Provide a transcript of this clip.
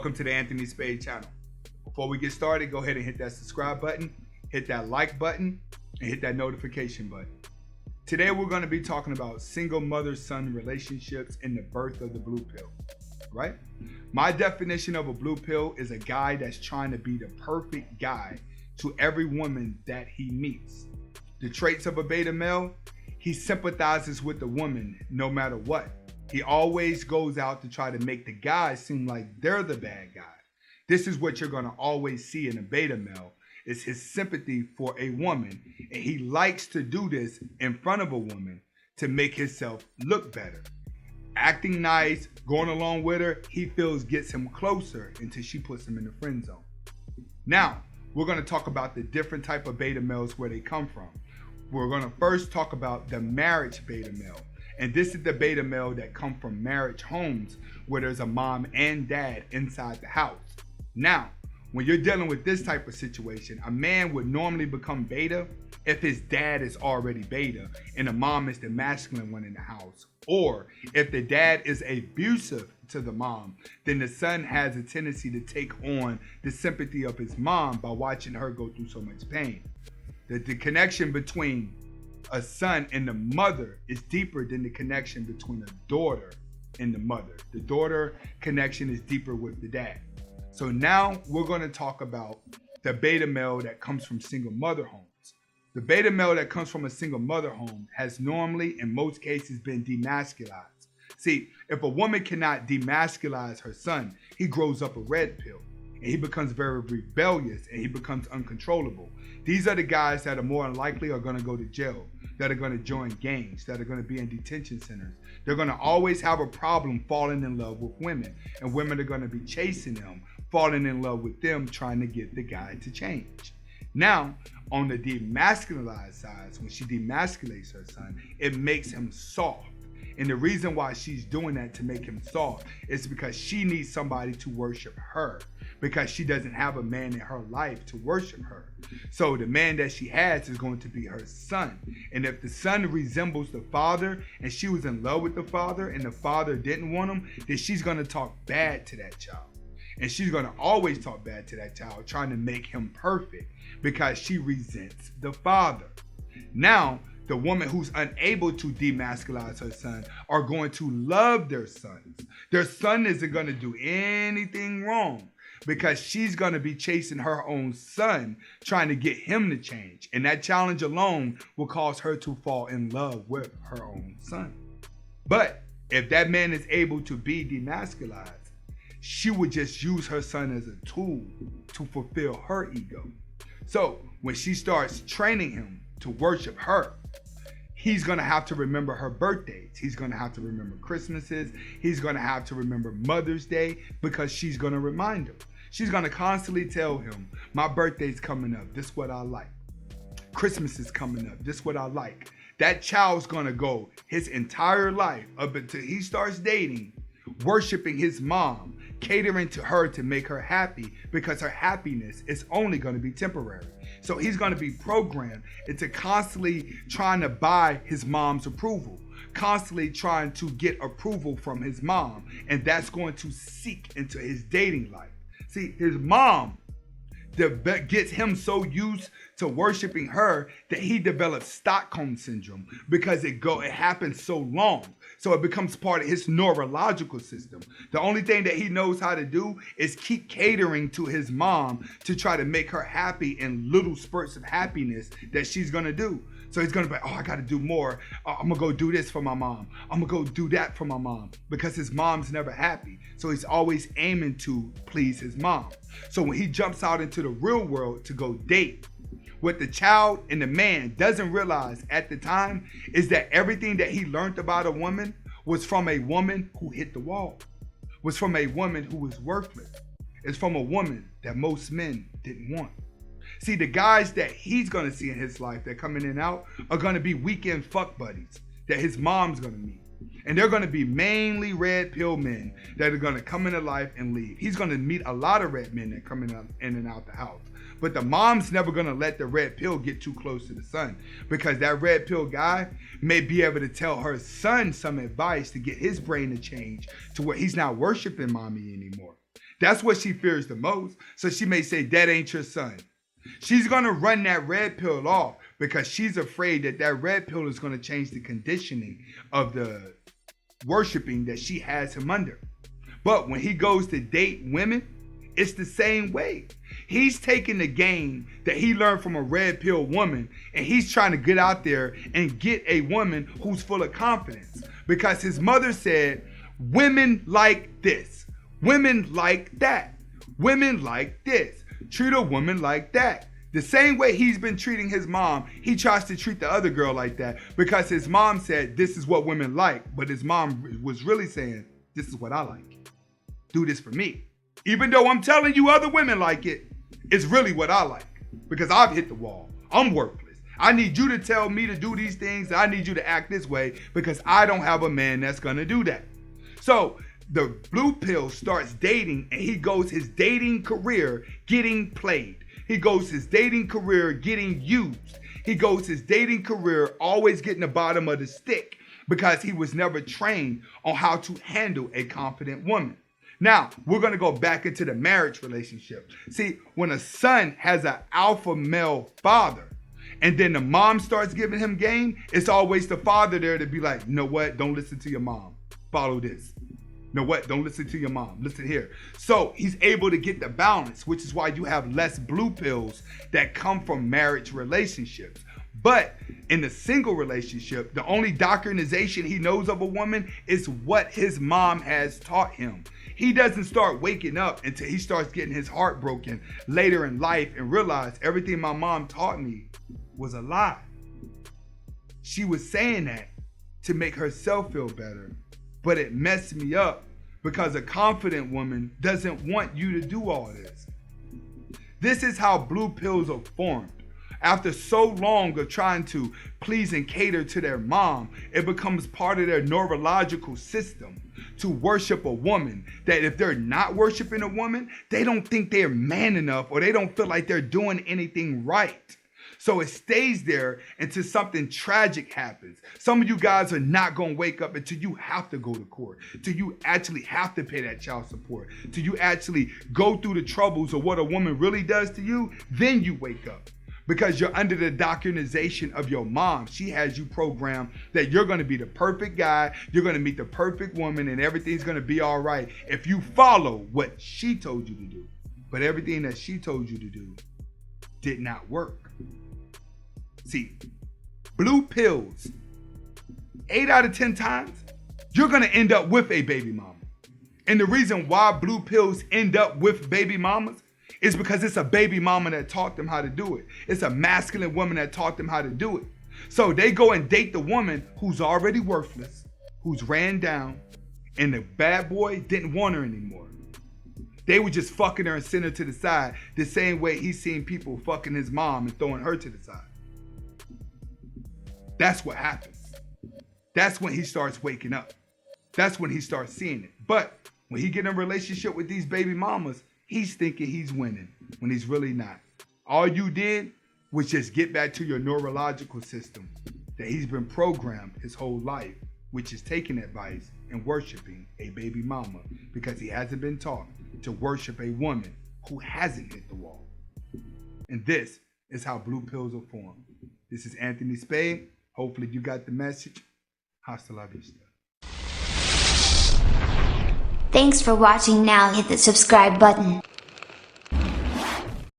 Welcome to the Anthony Spade channel. Before we get started, go ahead and hit that subscribe button, hit that like button, and hit that notification button. Today we're going to be talking about single mother-son relationships and the birth of the blue pill, right? My definition of a blue pill is a guy that's trying to be the perfect guy to every woman that he meets. The traits of a beta male: he sympathizes with the woman no matter what. He always goes out to try to make the guy seem like they're the bad guy. This is what you're going to always see in a beta male, is his sympathy for a woman. And he likes to do this in front of a woman to make himself look better. Acting nice, going along with her, he feels gets him closer until she puts him in the friend zone. Now, we're going to talk about the different type of beta males, where they come from. We're going to first talk about the marriage beta male. And this is the beta male that come from marriage homes where there's a mom and dad inside the house. Now, when you're dealing with this type of situation, a man would normally become beta if his dad is already beta and the mom is the masculine one in the house. Or if the dad is abusive to the mom, then the son has a tendency to take on the sympathy of his mom by watching her go through so much pain. The connection between a son and the mother is deeper than the connection between a daughter and the mother. The daughter connection is deeper with the dad. So now we're going to talk about the beta male that comes from single mother homes. The beta male that comes from a single mother home has normally, in most cases, been demasculized. See, if a woman cannot demasculize her son, he grows up a red pill. And he becomes very rebellious and he becomes uncontrollable. These are the guys that are more than likely are going to go to jail, that are going to join gangs, that are going to be in detention centers. They're going to always have a problem falling in love with women, and women are going to be chasing them, falling in love with them, trying to get the guy to change. Now, on the demasculized side, when she demasculates her son, it makes him soft. And the reason why she's doing that to make him soft is because she needs somebody to worship her, because she doesn't have a man in her life to worship her. So the man that she has is going to be her son. And if the son resembles the father and she was in love with the father and the father didn't want him, then she's going to talk bad to that child. And she's going to always talk bad to that child, trying to make him perfect because she resents the father. Now, the woman who's unable to demasculize her son are going to love their sons. Their son isn't going to do anything wrong because she's going to be chasing her own son, trying to get him to change. And that challenge alone will cause her to fall in love with her own son. But if that man is able to be demasculized, she would just use her son as a tool to fulfill her ego. So when she starts training him to worship her, he's going to have to remember her birthdays. He's going to have to remember Christmases. He's going to have to remember Mother's Day because she's going to remind him. She's going to constantly tell him, my birthday's coming up. This is what I like. Christmas is coming up. This is what I like. That child's going to go his entire life up until he starts dating, worshiping his mom, catering to her to make her happy because her happiness is only going to be temporary. So he's going to be programmed into constantly trying to buy his mom's approval, constantly trying to get approval from his mom, and that's going to seep into his dating life. See, his mom gets him so used to worshiping her that he develops Stockholm syndrome because it happens so long. So it becomes part of his neurological system. The only thing that he knows how to do is keep catering to his mom to try to make her happy in little spurts of happiness that she's going to do. So he's going to be like, oh, I got to do more. I'm going to go do this for my mom. I'm going to go do that for my mom, because his mom's never happy. So he's always aiming to please his mom. So when he jumps out into the real world to go date, what the child and the man doesn't realize at the time is that everything that he learned about a woman was from a woman who hit the wall, was from a woman who was worthless. It's from a woman that most men didn't want. See, the guys that he's going to see in his life that come in and out are going to be weekend fuck buddies that his mom's going to meet. And they're going to be mainly red pill men that are going to come into life and leave. He's going to meet a lot of red men that come in and out the house. But the mom's never going to let the red pill get too close to the son, because that red pill guy may be able to tell her son some advice to get his brain to change to where he's not worshiping mommy anymore. That's what she fears the most. So she may say, that ain't your son. She's going to run that red pill off because she's afraid that that red pill is going to change the conditioning of the worshiping that she has him under. But when he goes to date women, it's the same way. He's taking the game that he learned from a red pill woman, and he's trying to get out there and get a woman who's full of confidence. Because his mother said, women like this, women like that, women like this, treat a woman like that. The same way he's been treating his mom, he tries to treat the other girl like that because his mom said, this is what women like. But his mom was really saying, this is what I like. Do this for me. Even though I'm telling you other women like it, it's really what I like because I've hit the wall. I'm worthless. I need you to tell me to do these things. I need you to act this way because I don't have a man that's going to do that. So the blue pill starts dating and he goes his dating career getting played. He goes his dating career getting used. He goes his dating career always getting the bottom of the stick because he was never trained on how to handle a confident woman. Now, we're going to go back into the marriage relationship. See, when a son has an alpha male father and then the mom starts giving him game, it's always the father there to be like, you know what? Don't listen to your mom. Follow this. You know what? Don't listen to your mom. Listen here. So he's able to get the balance, which is why you have less blue pills that come from marriage relationships. But in the single relationship, the only doctrinization he knows of a woman is what his mom has taught him. He doesn't start waking up until he starts getting his heart broken later in life and realize everything my mom taught me was a lie. She was saying that to make herself feel better, but it messed me up because a confident woman doesn't want you to do all this. This is how blue pills are formed. After so long of trying to please and cater to their mom, it becomes part of their neurological system to worship a woman that if they're not worshiping a woman, they don't think they're man enough or they don't feel like they're doing anything right. So it stays there until something tragic happens. Some of you guys are not going to wake up until you have to go to court, till you actually have to pay that child support, till you actually go through the troubles of what a woman really does to you. Then you wake up. Because you're under the doctrinization of your mom. She has you programmed that you're going to be the perfect guy, you're going to meet the perfect woman, and everything's going to be all right if you follow what she told you to do. But everything that she told you to do did not work. See, blue pills, 8 out of 10 times, you're going to end up with a baby mama. And the reason why blue pills end up with baby mamas is because it's a baby mama that taught them how to do it. It's a masculine woman that taught them how to do it. So they go and date the woman who's already worthless, who's ran down, and the bad boy didn't want her anymore. They were just fucking her and sending her to the side the same way he's seen people fucking his mom and throwing her to the side. That's what happens. That's when he starts waking up. That's when he starts seeing it. But when he get in a relationship with these baby mamas, he's thinking he's winning when he's really not. All you did was just get back to your neurological system that he's been programmed his whole life, which is taking advice and worshiping a baby mama because he hasn't been taught to worship a woman who hasn't hit the wall. And this is how blue pills are formed. This is Anthony Spade. Hopefully you got the message. Hasta la vista. Thanks for watching. Now hit the subscribe button.